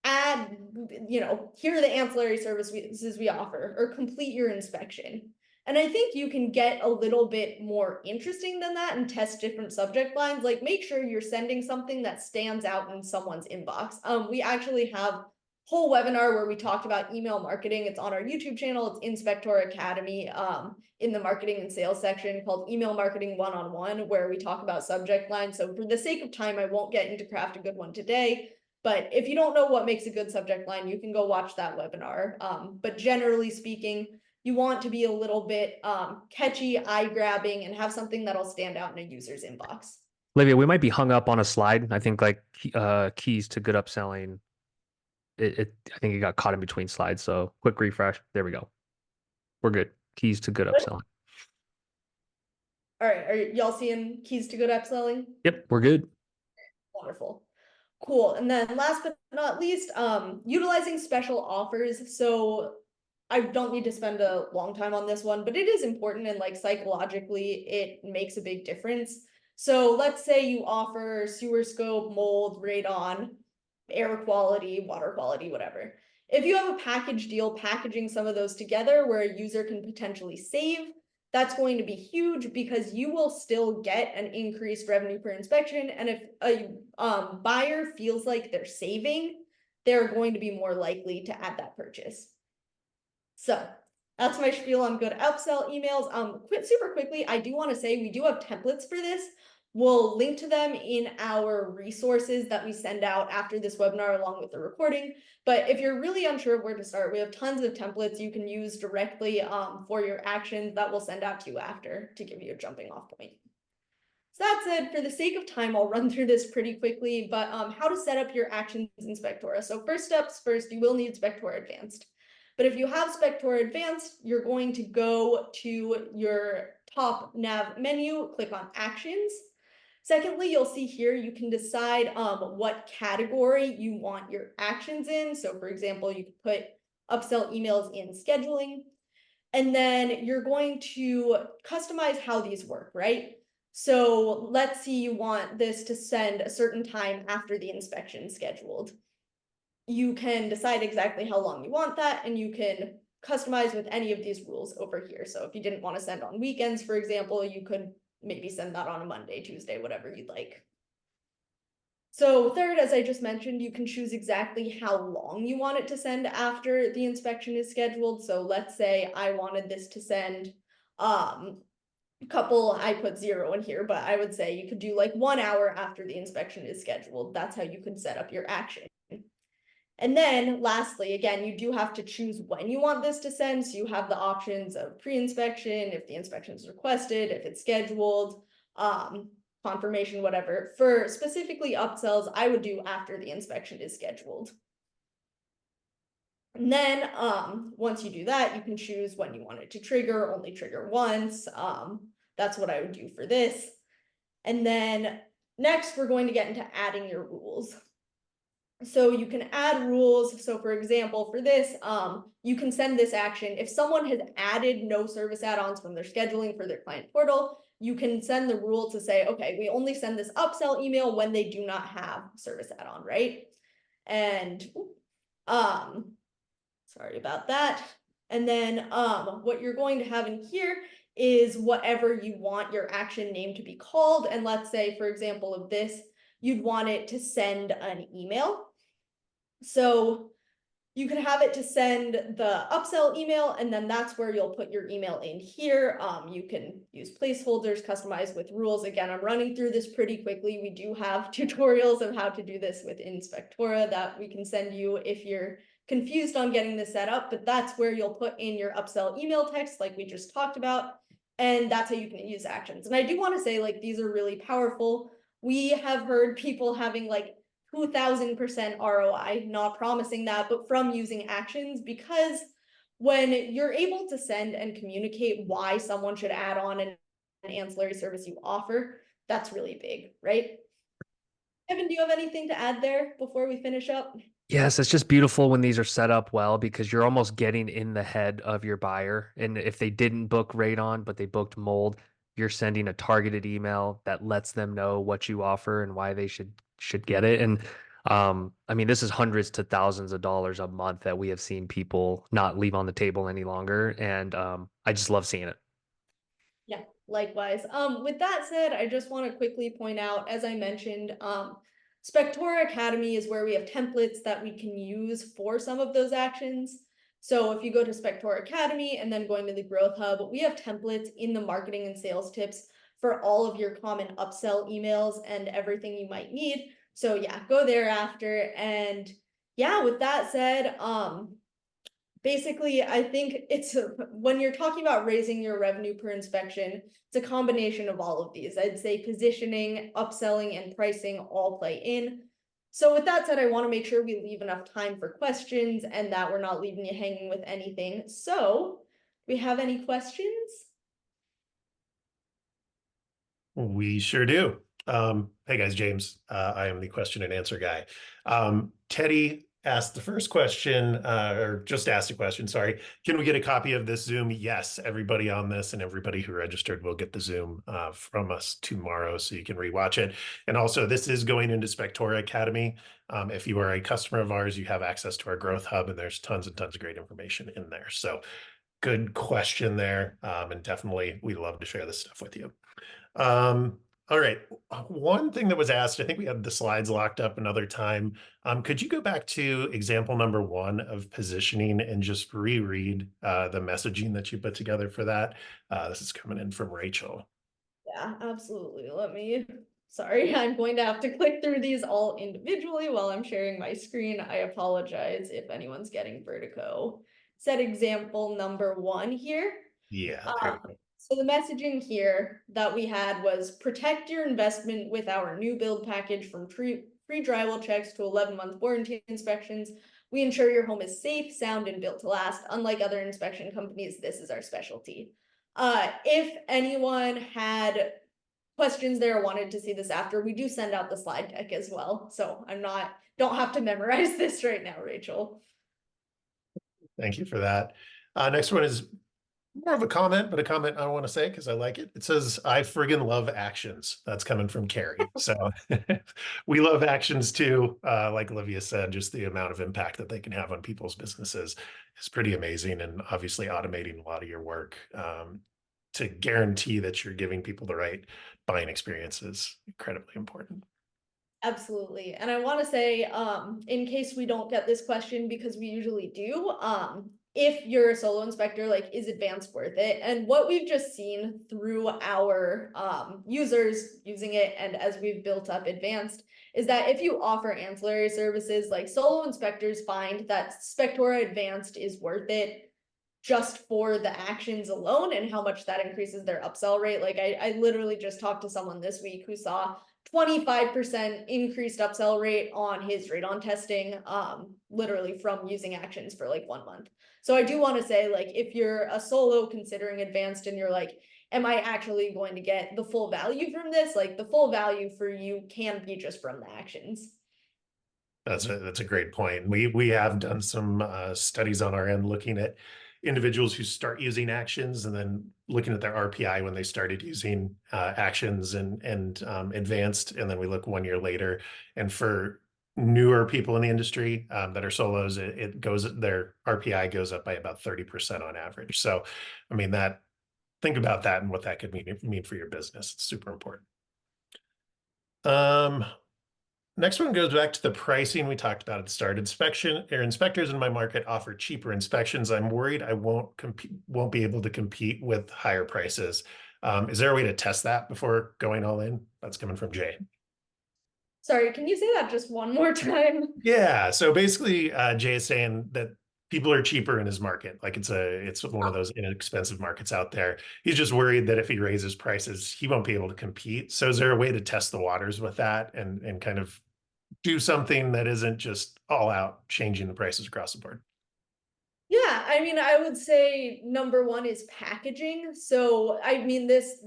add, here are the ancillary services we offer, or complete your inspection. And I think you can get a little bit more interesting than that and test different subject lines. Like make sure you're sending something that stands out in someone's inbox. We actually have whole webinar where we talked about email marketing. It's on our YouTube channel. It's in Spectora Academy, in the marketing and sales section, called Email Marketing One-on-One, where we talk about subject lines. So for the sake of time, I won't get into craft a good one today. But if you don't know what makes a good subject line, you can go watch that webinar. But generally speaking, you want to be a little bit catchy, eye-grabbing, and have something that'll stand out in a user's inbox. Olivia, we might be hung up on a slide. I think like keys to good upselling. I think it got caught in between slides. So quick refresh. There we go. We're good. Keys to good upselling. All right, are y'all seeing keys to good upselling? Yep, we're good. Wonderful. Cool. And then last but not least, utilizing special offers. So I don't need to spend a long time on this one, but it is important and like psychologically, it makes a big difference. So let's say you offer sewer scope, mold, radon, air quality, water quality, whatever. If you have a package deal packaging some of those together where a user can potentially save, that's going to be huge because you will still get an increased revenue per inspection. And if a buyer feels like they're saving, they're going to be more likely to add that purchase. So that's my spiel on good upsell emails. Super quickly, I do want to say we do have templates for this. We'll link to them in our resources that we send out after this webinar along with the recording. But if you're really unsure of where to start, we have tons of templates you can use directly for your actions that we'll send out to you after to give you a jumping off point. So that said, for the sake of time, I'll run through this pretty quickly, but how to set up your actions in Spectora. So first steps first, you will need Spectora Advanced. But if you have Spectora Advanced, you're going to go to your top nav menu, click on Actions. Secondly, you'll see here you can decide what category you want your actions in. So for example, you could put upsell emails in scheduling. And then you're going to customize how these work, right? So let's say you want this to send a certain time after the inspection scheduled. You can decide exactly how long you want that, and you can customize with any of these rules over here. So if you didn't want to send on weekends, for example, you could maybe send that on a Monday, Tuesday, whatever you'd like. So third, as I just mentioned, you can choose exactly how long you want it to send after the inspection is scheduled. So let's say I wanted this to send couple, I put 0 in here, but I would say you could do like 1 hour after the inspection is scheduled. That's how you could set up your action. And then lastly, again, you do have to choose when you want this to send. So you have the options of pre-inspection, if the inspection is requested, if it's scheduled, confirmation, whatever. For specifically upsells, I would do after the inspection is scheduled. And then once you do that, you can choose when you want it to trigger, only trigger once. That's what I would do for this. And then next, we're going to get into adding your rules. So you can add rules. So for example, for this, you can send this action. If someone has added no service add-ons from their scheduling for their client portal, you can send the rule to say, okay, we only send this upsell email when they do not have service add-on, right? And sorry about that. And then what you're going to have in here is whatever you want your action name to be called. And let's say, for example, of this, you'd want it to send an email. So you could have it to send the upsell email, and then that's where you'll put your email in here. You can use placeholders, customize with rules. Again, I'm running through this pretty quickly. We do have tutorials of how to do this within Spectora that we can send you if you're confused on getting this set up, but that's where you'll put in your upsell email text like we just talked about, and that's how you can use actions. And I do want to say, like, these are really powerful. We have heard people having like 2000% ROI, not promising that, but from using actions, because when you're able to send and communicate why someone should add on an ancillary service you offer, that's really big, right? Evan, do you have anything to add there before we finish up? Yes, it's just beautiful when these are set up well because you're almost getting in the head of your buyer. And if they didn't book radon, but they booked mold, you're sending a targeted email that lets them know what you offer and why they should get it. And I mean, this is hundreds to thousands of dollars a month that we have seen people not leave on the table any longer. And I just love seeing it. Yeah, likewise. With that said, I just want to quickly point out, as I mentioned, Spectora Academy is where we have templates that we can use for some of those actions. So if you go to Spectora Academy and then going to the Growth Hub, we have templates in the marketing and sales tips for all of your common upsell emails and everything you might need. So yeah, go there after. And yeah, with that said, basically, I think when you're talking about raising your revenue per inspection, it's a combination of all of these. I'd say positioning, upselling, and pricing all play in. So with that said, I want to make sure we leave enough time for questions and that we're not leaving you hanging with anything. So, do we have any questions? We sure do. Hey guys, James. I am the question and answer guy. Teddy asked the first question, or just asked a question, sorry. Can we get a copy of this Zoom? Yes, everybody on this and everybody who registered will get the Zoom from us tomorrow, so you can rewatch it. And also, this is going into Spectora Academy. If you are a customer of ours, you have access to our growth hub, and there's tons and tons of great information in there. So good question there. And definitely, we love to share this stuff with you. All right. One thing that was asked, I think we had the slides locked up another time. Could you go back to example number 1 of positioning and just reread the messaging that you put together for that? This is coming in from Rachel. Yeah, absolutely. Sorry, I'm going to have to click through these all individually while I'm sharing my screen. I apologize if anyone's getting vertigo. Set example number 1 here. Yeah. So the messaging here that we had was protect your investment with our new build package from free drywall checks to 11-month warranty inspections. We ensure your home is safe, sound, and built to last. Unlike other inspection companies, this is our specialty. If anyone had questions there or wanted to see this after, we do send out the slide deck as well. So don't have to memorize this right now, Rachel. Thank you for that. Next one is more of a comment, but a comment I want to say because I like it. It says, I friggin' love actions. That's coming from Carrie. So we love actions too. Like Olivia said, just the amount of impact that they can have on people's businesses is pretty amazing. And obviously automating a lot of your work to guarantee that you're giving people the right buying experience is incredibly important. Absolutely. And I want to say, in case we don't get this question, because we usually do, if you're a solo inspector, like, is advanced worth it? And what we've just seen through our users using it and as we've built up advanced is that if you offer ancillary services, like solo inspectors find that Spectora Advanced is worth it just for the actions alone and how much that increases their upsell rate. Like I literally just talked to someone this week who saw 25% increased upsell rate on his radon testing, literally from using actions for like 1 month. So I do want to say, like, if you're a solo considering advanced and you're like, am I actually going to get the full value from this? Like, the full value for you can be just from the actions. That's a great point. We have done some studies on our end looking at individuals who start using actions and then looking at their RPI when they started using actions and advanced, and then we look 1 year later. And for newer people in the industry that are solos, their RPI goes up by about 30% on average. So, I mean, think about that and what that could mean for your business. It's super important. Next one goes back to the pricing we talked about at the start. Inspectors in my market offer cheaper inspections. I'm worried I won't be able to compete with higher prices. Is there a way to test that before going all in? That's coming from Jay. Sorry, can you say that just one more time? Yeah. So basically, Jay is saying that people are cheaper in his market. Like it's one of those inexpensive markets out there. He's just worried that if he raises prices, he won't be able to compete. So is there a way to test the waters with that and kind of do something that isn't just all out changing the prices across the board? Yeah, I mean, I would say number 1 is packaging. So, I mean, this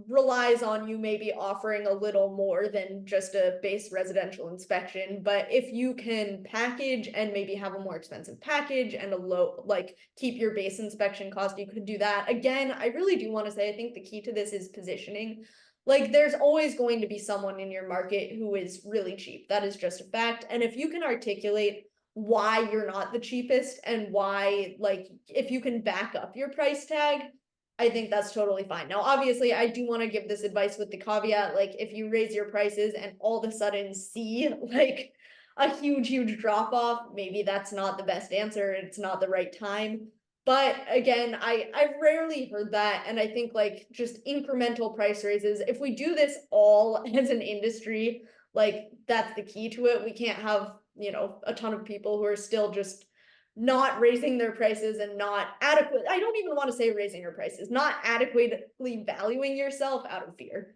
relies on you maybe offering a little more than just a base residential inspection. But if you can package and maybe have a more expensive package and a low, like, keep your base inspection cost, you could do that. Again, I really do want to say, I think the key to this is positioning. Like, there's always going to be someone in your market who is really cheap. That is just a fact. And if you can articulate why you're not the cheapest and why, like, if you can back up your price tag, I think that's totally fine. Now, obviously, I do want to give this advice with the caveat, like, if you raise your prices and all of a sudden see like a huge drop off, maybe that's not the best answer. It's not the right time. But again, I've rarely heard that. And I think, like, just incremental price raises, if we do this all as an industry, like, that's the key to it. We can't have, a ton of people who are still just not raising their prices and not adequate. I don't even want to say raising your prices, not adequately valuing yourself out of fear.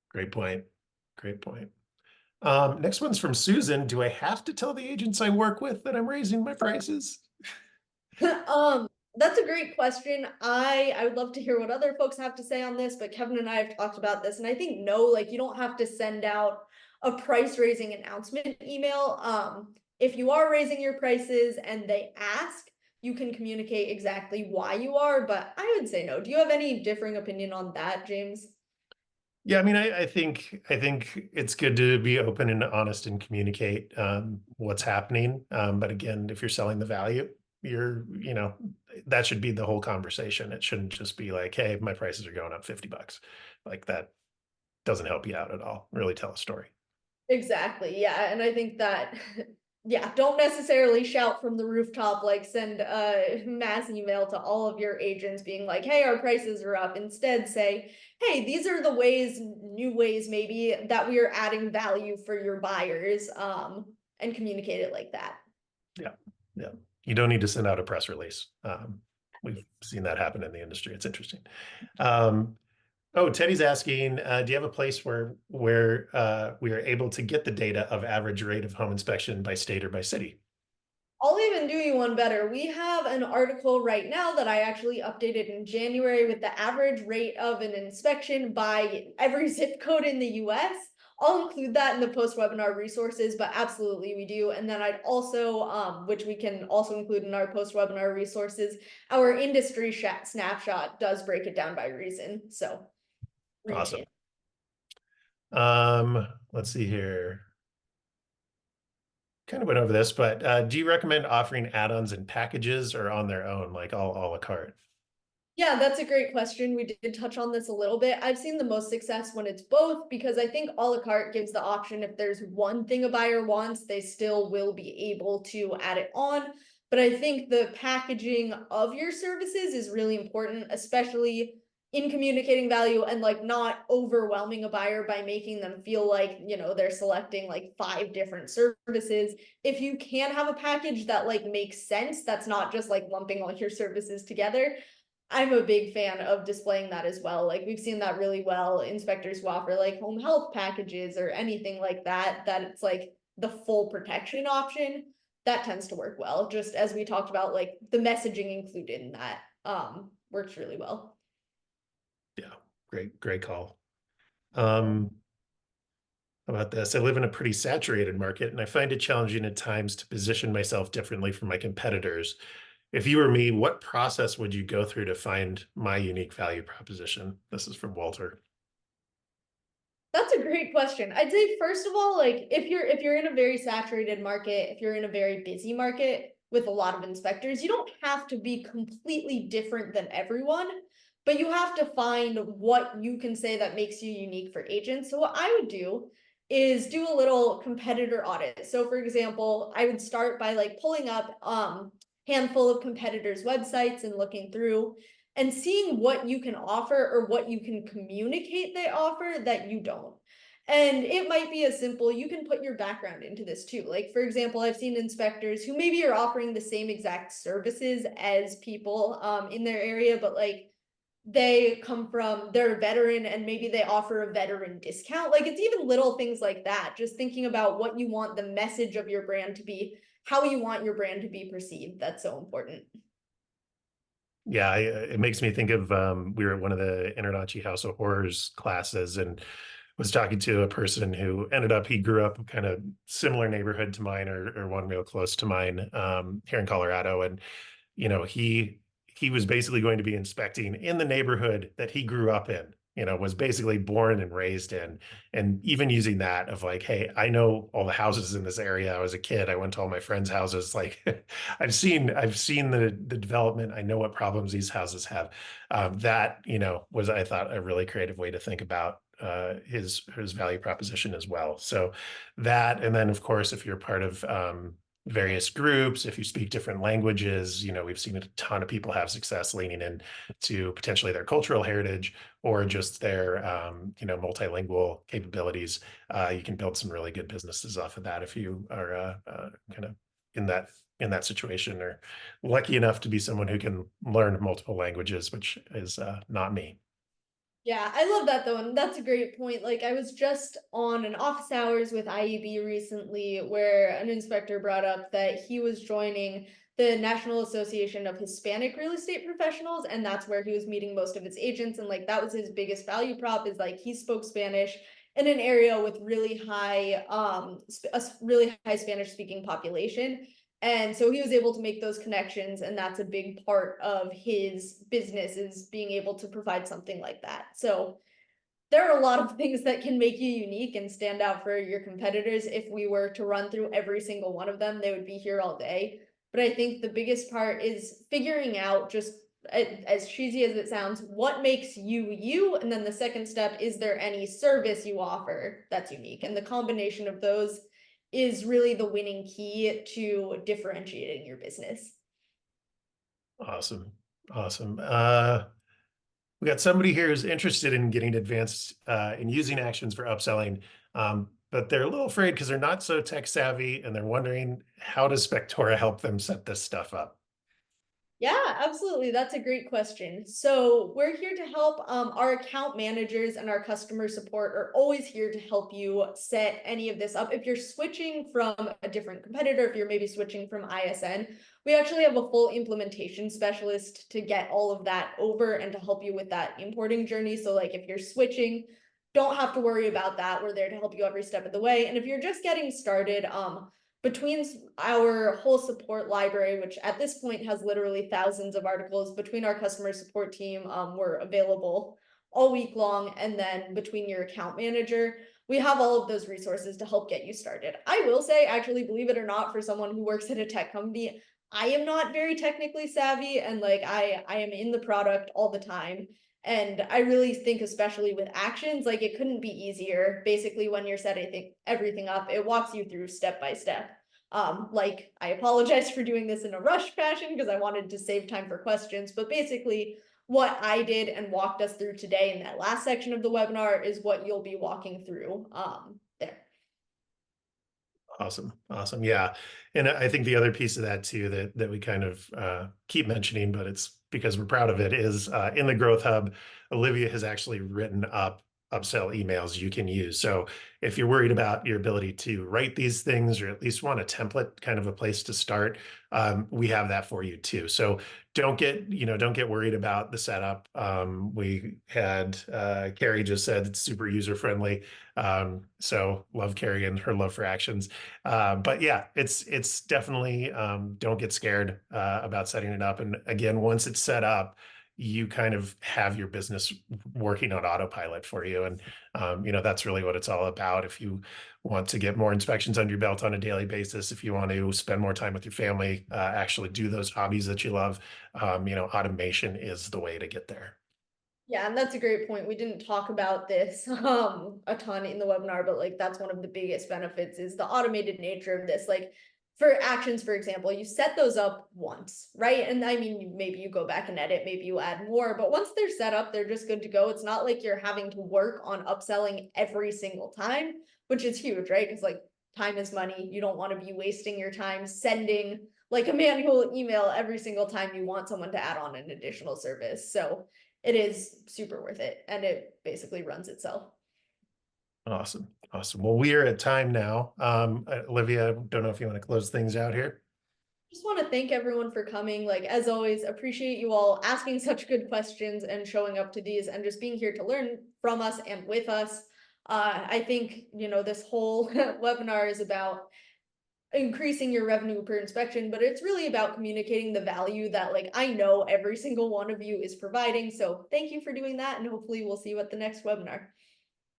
Great point. Great point. Next one's from Susan. Do I have to tell the agents I work with that I'm raising my prices? That's a great question. I would love to hear what other folks have to say on this, but Kevin and I have talked about this, and I think no, like, you don't have to send out a price raising announcement email. If you are raising your prices and they ask, you can communicate exactly why you are, but I would say no. Do you have any differing opinion on that, James? Yeah, I mean, I think it's good to be open and honest and communicate what's happening. But again, if you're selling the value, that should be the whole conversation. It shouldn't just be like, hey, my prices are going up $50. Like that doesn't help you out at all. Really tell a story. Exactly. Yeah. And I think that, yeah, don't necessarily shout from the rooftop, like send a mass email to all of your agents being like, hey, our prices are up. Instead, say, hey, these are the ways, new ways maybe that we are adding value for your buyers, and communicate it like that. Yeah. Yeah. You don't need to send out a press release. We've seen that happen in the industry. It's interesting. Oh, Teddy's asking, do you have a place where we are able to get the data of average rate of home inspection by state or by city? I'll even do you one better. We have an article right now that I actually updated in January with the average rate of an inspection by every zip code in the US. I'll include that in the post-webinar resources, but absolutely we do. And then I'd also, which we can also include in our post-webinar resources, our industry snapshot does break it down by reason. So Awesome. it. Let's see here. Kind of went over this, but do you recommend offering add-ons and packages or on their own, like all a la carte? Yeah, that's a great question. We did touch on this a little bit. I've seen the most success when it's both, because I think a la carte gives the option if there's one thing a buyer wants, they still will be able to add it on. But I think the packaging of your services is really important, especially in communicating value and like not overwhelming a buyer by making them feel like, they're selecting like 5 different services. If you can have a package that like makes sense, that's not just like lumping all your services together, I'm a big fan of displaying that as well. Like we've seen that really well. Inspectors who offer like home health packages or anything like that, that it's like the full protection option, that tends to work well. Just as we talked about, like the messaging included in that works really well. Yeah, great call. How about this? I live in a pretty saturated market and I find it challenging at times to position myself differently from my competitors. If you were me, what process would you go through to find my unique value proposition? This is from Walter. That's a great question. I'd say first of all, like if you're in a very saturated market, if you're in a very busy market with a lot of inspectors, you don't have to be completely different than everyone, but you have to find what you can say that makes you unique for agents. So what I would do is do a little competitor audit. So for example, I would start by like pulling up handful of competitors' websites and looking through and seeing what you can offer or what you can communicate they offer that you don't. And it might be as simple, you can put your background into this too. Like, for example, I've seen inspectors who maybe are offering the same exact services as people in their area, but like they're a veteran and maybe they offer a veteran discount. Like it's even little things like that. Just thinking about what you want the message of your brand to be, how you want your brand to be perceived. That's so important. Yeah, it makes me think of we were at one of the Internachi House of Horrors classes and was talking to a person who ended up, he grew up kind of similar neighborhood to mine or one real close to mine here in Colorado. And, he was basically going to be inspecting in the neighborhood that he grew up in, was basically born and raised in. And even using that of like, hey, I know all the houses in this area. I was a kid. I went to all my friends' houses. Like I've seen the development. I know what problems these houses have. That, was, I thought, a really creative way to think about his value proposition as well. So that, and then of course, if you're part of various groups, if you speak different languages, we've seen a ton of people have success leaning in to potentially their cultural heritage or just their multilingual capabilities. You can build some really good businesses off of that if you are kind of in that situation or lucky enough to be someone who can learn multiple languages, which is not me. Yeah, I love that though, and that's a great point. Like I was just on an office hours with IEB recently where an inspector brought up that he was joining the National Association of Hispanic Real Estate Professionals, and that's where he was meeting most of his agents, and like that was his biggest value prop is like he spoke Spanish in an area with really high, a really high Spanish speaking population. And so he was able to make those connections, and that's a big part of his business, is being able to provide something like that. So there are a lot of things that can make you unique and stand out for your competitors. If we were to run through every single one of them, they would be here all day. But I think the biggest part is figuring out, just as cheesy as it sounds, what makes you you. And then the second step, is there any service you offer that's unique? And the combination of those is really the winning key to differentiating your business. Awesome. Awesome. We got somebody here who's interested in getting advanced in using actions for upselling, but they're a little afraid because they're not so tech savvy, and they're wondering, how does Spectora help them set this stuff up? Yeah, absolutely. That's a great question. So we're here to help. Our account managers and our customer support are always here to help you set any of this up. If you're switching from a different competitor, if you're maybe switching from ISN, we actually have a full implementation specialist to get all of that over and to help you with that importing journey. So like if you're switching, don't have to worry about that. We're there to help you every step of the way. And if you're just getting started, between our whole support library, which at this point has literally thousands of articles, between our customer support team, we're available all week long. And then between your account manager, we have all of those resources to help get you started. I will say, actually, believe it or not, for someone who works at a tech company, I am not very technically savvy, and like I am in the product all the time. And I really think, especially with actions, like it couldn't be easier. Basically, when you're setting everything up, it walks you through step by step. Like I apologize for doing this in a rush fashion because I wanted to save time for questions, but basically what I did and walked us through today in that last section of the webinar is what you'll be walking through there. Awesome. Awesome. Yeah. And I think the other piece of that too, that we kind of keep mentioning, but it's because we're proud of it, is in the Growth Hub, Olivia has actually written up upsell emails you can use. So if you're worried about your ability to write these things, or at least want a template, kind of a place to start, we have that for you too. So don't get worried about the setup. We had Carrie just said it's super user friendly. So love Carrie and her love for actions. But yeah, it's definitely, don't get scared about setting it up. And again, once it's set up, you kind of have your business working on autopilot for you. And, that's really what it's all about. If you want to get more inspections under your belt on a daily basis, if you want to spend more time with your family, actually do those hobbies that you love, automation is the way to get there. Yeah, and that's a great point. We didn't talk about this a ton in the webinar, but like that's one of the biggest benefits, is the automated nature of this. Like for actions, for example, you set those up once, right? And I mean, maybe you go back and edit, maybe you add more, but once they're set up, they're just good to go. It's not like you're having to work on upselling every single time, which is huge, right? Because like time is money. You don't want to be wasting your time sending like a manual email every single time you want someone to add on an additional service. So it is super worth it, and it basically runs itself. Awesome. Awesome. Well, we are at time now. Olivia, don't know if you want to close things out here. Just want to thank everyone for coming. Like, as always, appreciate you all asking such good questions and showing up to these and just being here to learn from us and with us. I think, this whole webinar is about increasing your revenue per inspection, but it's really about communicating the value that like I know every single one of you is providing. So thank you for doing that, and hopefully we'll see you at the next webinar.